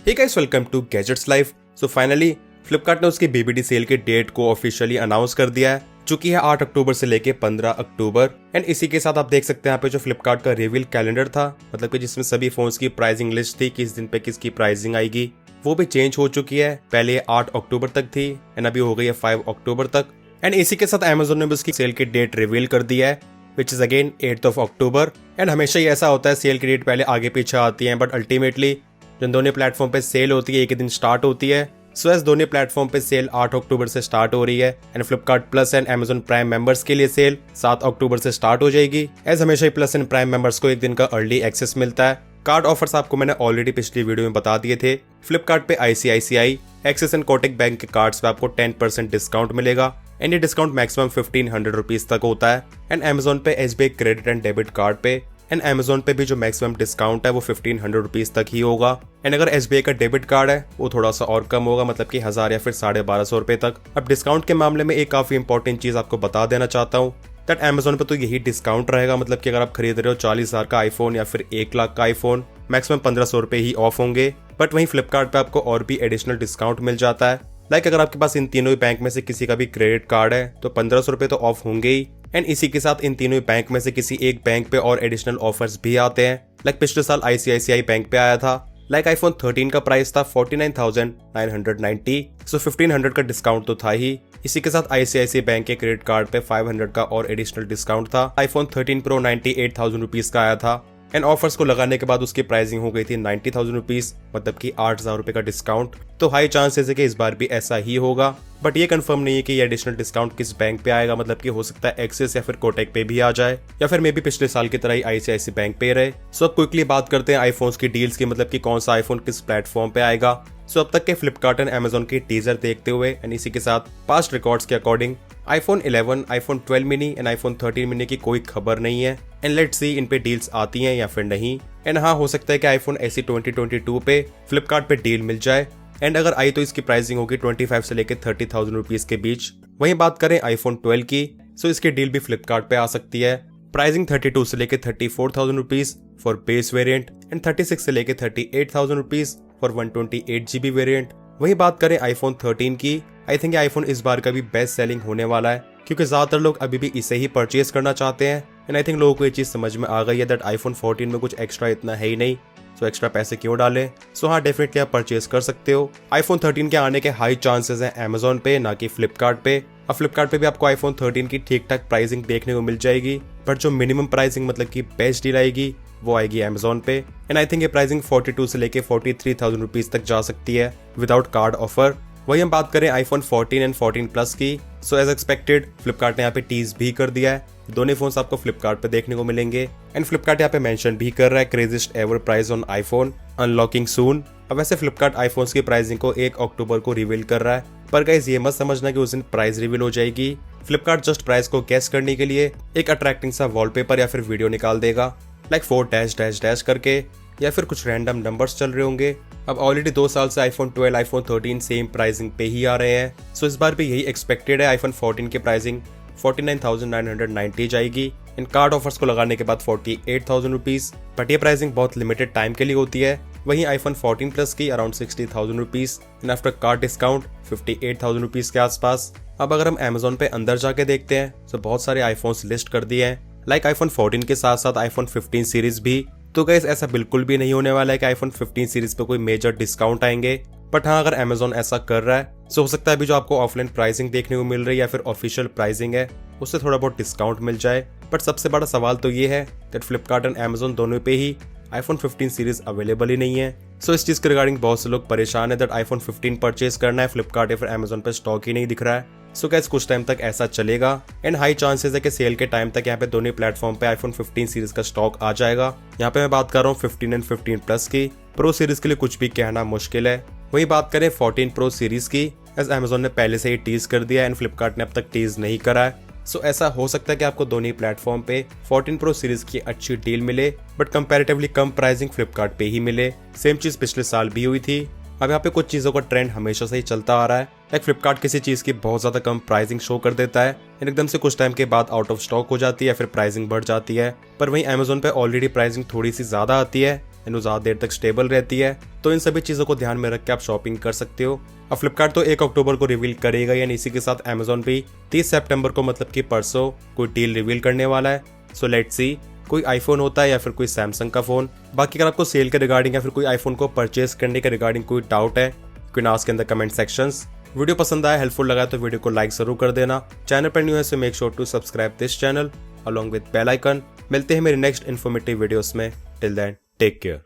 Hey guys, welcome to gadgets life. So finally Flipkart ने उसकी BBD sale के date को ऑफिशियली अनाउंस कर दिया है, जो कि है 8 अक्टूबर से लेके 15 अक्टूबर। एंड इसी के साथ आप देख सकते हैं यहाँ पे जो फ्लिपकार्ट का रिवील कैलेंडर था, मतलब कि जिसमें सभी फोन्स की प्राइसिंग लिस्ट थी, किस दिन पे किसकी प्राइसिंग आएगी, वो भी चेंज हो चुकी है। पहले ये 8 अक्टूबर तक थी एंड अभी हो गई है 5 अक्टूबर तक। एंड इसी के साथ अमेजोन ने भी उसकी सेल की डेट रिवील कर दी है, which is again 8th of October. And हमेशा ही ऐसा होता है, सेल की डेट पहले आगे पीछे आती है, बट अल्टीमेटली जब दोनों प्लेटफॉर्म पे सेल होती है एक ही दिन स्टार्ट होती है। सो एस दोनों प्लेटफॉर्म पे सेल 8 अक्टूबर से स्टार्ट हो रही है and Flipkart plus and Amazon prime members के लिए सेल 7 अक्टूबर से स्टार्ट हो जाएगी। एज हमेशा ही प्लस एंड प्राइम मेंबर्स को एक दिन का अर्ली एक्सेस मिलता है। कार्ड ऑफर्स आपको मैंने ऑलरेडी पिछली वीडियो में बता दिए थे। फ्लिपकार्ट पे ICICI, axis and Kotak bank के कार्ड्स पे आपको 10% डिस्काउंट मिलेगा एंड ये डिस्काउंट मैक्सिमम 1500 रुपीज तक होता है। एंड अमेजोन पे SBI credit and debit card पे एंड अमेजोन पे भी जो मैक्सिमम डिस्काउंट है वो 1500 रुपीज तक ही होगा। एंड अगर एसबीआई का डेबिट कार्ड है वो थोड़ा सा और कम होगा, मतलब कि 1000 या फिर 1250 रुपए तक। अब डिस्काउंट के मामले में एक काफी इंपॉर्टेंट चीज आपको बता देना चाहता हूँ दैट अमेजोन पे तो यही डिस्काउंट रहेगा, मतलब कि अगर आप खरीद रहे हो 40,000 का आईफोन या फिर 1 लाख का आईफोन, मैक्सिमम 1500 रुपए ही ऑफ होंगे। बट वहीं फ्लिपकार्ट पे आपको और भी एडिशनल डिस्काउंट मिल जाता है। लाइक अगर आपके पास इन तीनों ही बैंक में से किसी का भी क्रेडिट कार्ड है तो 1500 रुपए तो ऑफ होंगे ही। एंड इसी के साथ इन तीनों ही बैंक में से किसी एक बैंक पे और एडिशनल ऑफर्स भी आते हैं। लाइक पिछले साल आईसीआईसीआई बैंक पे आया था। लाइक आईफोन 13 का प्राइस था 49,990, सो 1500 का डिस्काउंट तो था ही। इसी के साथ आईसीआईसीआई बैंक के क्रेडिट कार्ड पे 500 का और एडिशनल डिस्काउंट था। आईफोन 13 प्रो 98,000 रुपीज का आया था एंड ऑफर्स को लगाने के बाद उसकी प्राइसिंग हो गई थी 90,000 रुपीज, मतलब कि 8,000 रुपए का डिस्काउंट। तो हाई चांसेस है कि इस बार भी ऐसा ही होगा, बट ये कंफर्म नहीं है कि ये एडिशनल डिस्काउंट किस बैंक पे आएगा, मतलब कि हो सकता है एक्सिस या फिर कोटक पे भी आ जाए या फिर मे भी पिछले साल की तरह ही आईसीआईसी बैंक पे रहे। सो अब क्विकली बात करते हैं आईफोन्स की डील्स की, मतलब कि कौन सा आईफोन किस प्लेटफॉर्म पे आएगा। सो अब तक के फ्लिपकार्ट एंड अमेजोन की टीजर देखते हुए एंड इसी के साथ पास्ट रिकॉर्ड्स के according iPhone 11, iPhone 12 mini and iPhone 13 mini की कोई खबर नहीं है। एंड लेट्स सी इन पे डील्स आती हैं या फिर नहीं। एंड हाँ, हो सकता है कि आईफोन ऐसी 2022 पे फ्लिपकार्ट पे डील मिल जाए एंड अगर आई तो इसकी प्राइसिंग होगी 25 से लेकर 30,000 रुपीज के बीच। वहीं बात करें आईफोन 12 की, सो इसकी डील भी फ्लिपकार्ट पे आ सकती है। प्राइसिंग 32 से लेकर 34,000 rupees for base variant and 36 से लेकर 38,000 रुपीज फॉर 128GB वेरिएंट। वहीं बात करें आईफोन 13 की, आई थिंक आईफोन इस बार का भी बेस्ट सेलिंग होने वाला है, क्योंकि ज्यादातर लोग अभी भी इसे ही परचेज करना चाहते हैं। एंड आई थिंक लोगों को ये चीज समझ में आ गई है दैट आईफोन 14 में कुछ एक्स्ट्रा इतना है ही नहीं, सो एक्स्ट्रा पैसे क्यों डालें। सो हाँ, डेफिनेटली आप परचेज कर सकते हो। आईफोन 13 के आने के हाई चांसेस हैं अमेजोन पे, ना कि फ्लिपकार्ट पे। अब फ्लिपकार्ट पे भी आपको आईफोन 13 की ठीक ठाक प्राइसिंग देखने को मिल जाएगी, बट जो मिनिमम प्राइसिंग मतलब कि बेस्ट डील आएगी वो आएगी अमेजोन पे। एंड आई थिंक ये प्राइसिंग 42 से लेके 43,000 रुपीज तक जा सकती है विदाउट कार्ड ऑफर। वही हम बात करें आईफोन 14 एंड 14 प्लस की, सो एज एक्सपेक्टेड फ्लिपकार्ट ने यहाँ पे टीज भी कर दिया है। दोनों फोन्स आपको फ्लिपकार्ट पे देखने को मिलेंगे एंड फ्लिपकार्ट यहाँ पे मेंशन भी कर रहा है craziest ever price on iPhone unlocking soon. अब वैसे फ्लिपकार्ट आईफोन्स की प्राइसिंग को 1 अक्टूबर को रिवील कर रहा है, पर गाइस ये मत समझना कि उस दिन प्राइस रिवील हो जाएगी। फ्लिपकार्ट जस्ट प्राइस को गेस करने के लिए एक अट्रैक्टिंग सा वॉलपेपर या फिर वीडियो निकाल देगा, लाइक 4 करके, या फिर कुछ रैंडम नंबर्स चल रहे होंगे। अब ऑलरेडी 2 साल से आईफोन 12, आईफोन 13 सेम प्राइसिंग पे ही आ रहे हैं, सो इस बार भी यही एक्सपेक्टेड है। आईफोन 14 की प्राइसिंग 49,990 जाएगी इन कार्ड ऑफर्स को लगाने के बाद 48,000 रुपीज, बट ये प्राइसिंग बहुत लिमिटेड टाइम के लिए होती है। वहीं आईफोन 14 प्लस की around 60,000 rupees and after card discount 58,000 rupees के आसपास। अब अगर हम अमेजोन पे अंदर जाके देखते हैं तो बहुत सारे आईफोन्स लिस्ट कर दिए हैं, लाइक आईफोन 14 के साथ साथ आईफोन 15 सीरीज भी। तो गाइस ऐसा बिल्कुल भी नहीं होने वाला है कि आईफोन 15 सीरीज पे कोई मेजर डिस्काउंट आएंगे, बट हाँ, अगर अमेजोन ऐसा कर रहा है तो हो सकता है अभी जो आपको ऑफलाइन प्राइसिंग देखने को मिल रही है या फिर ऑफिशियल प्राइसिंग है उससे थोड़ा बहुत डिस्काउंट मिल जाए। बट सबसे बड़ा सवाल तो ये है दैट फ्लिपकार्ट एंड अमेजोन दोनों पे ही आईफोन 15 सीरीज अवेलेबल ही नहीं है। सो इस चीज के रिगार्डिंग बहुत से लोग परेशान है दैट आईफोन 15 परचेज करना है, फ्लिपकार्ट या फिर अमेजोन पे स्टॉक ही नहीं दिख रहा है। सो गाइस कुछ टाइम तक ऐसा चलेगा एंड हाई चांसेस है कि सेल के टाइम तक यहाँ पे दोनों प्लेटफॉर्म पे आईफोन 15 सीरीज का स्टॉक आ जाएगा। यहाँ पे मैं बात कर रहा हूँ 15 एंड 15 प्लस की। प्रो सीरीज के लिए कुछ भी कहना मुश्किल है। वही बात करें 14 प्रो सीरीज की, एज अमेजोन ने पहले से ही टीज कर दिया एंड फ्लिपकार्ट ने अब तक टीज नहीं करा है। सो ऐसा हो सकता है कि आपको दोनों प्लेटफॉर्म पे 14 प्रो सीरीज की अच्छी डील मिले, but comparatively come pricing Flipkart पे ही मिले। सेम चीज पिछले साल भी हुई थी। अब यहाँ पे कुछ चीजों का ट्रेंड हमेशा से ही चलता आ रहा है, लाइक फ्लिपकार्ट किसी चीज की बहुत ज्यादा कम प्राइसिंग शो कर देता है एंड एकदम से कुछ टाइम के बाद आउट ऑफ स्टॉक हो जाती है, फिर प्राइसिंग बढ़ जाती है। पर वहीं अमेजोन पे ऑलरेडी प्राइसिंग थोड़ी सी ज्यादा आती है एंड वो ज़्यादा देर तक स्टेबल रहती है। तो इन सभी चीज़ों को ध्यान में रख के आप शॉपिंग कर सकते हो। अब फ्लिपकार्ट तो 1 अक्टूबर को रिवील करेगा, यानी इसी के साथ अमेजोन भी 30 सितंबर को मतलब कि परसों कोई डील रिवील करने वाला है। सो लेट्स सी कोई आईफोन होता है या फिर कोई सैमसंग का फोन। बाकी अगर आपको सेल के रिगार्डिंग या फिर कोई आईफोन को परचेज करने के रिगार्डिंग कोई डाउट है, कोई ना ask in the comment sections. Video पसंद आया, हेल्पफुल लगा तो वीडियो को लाइक जरूर कर देना। चैनल पर न्यू है so make sure to subscribe this channel along with bell icon. मिलते हैं मेरे नेक्स्ट इन्फॉर्मेटिव वीडियोस में। Till then take care.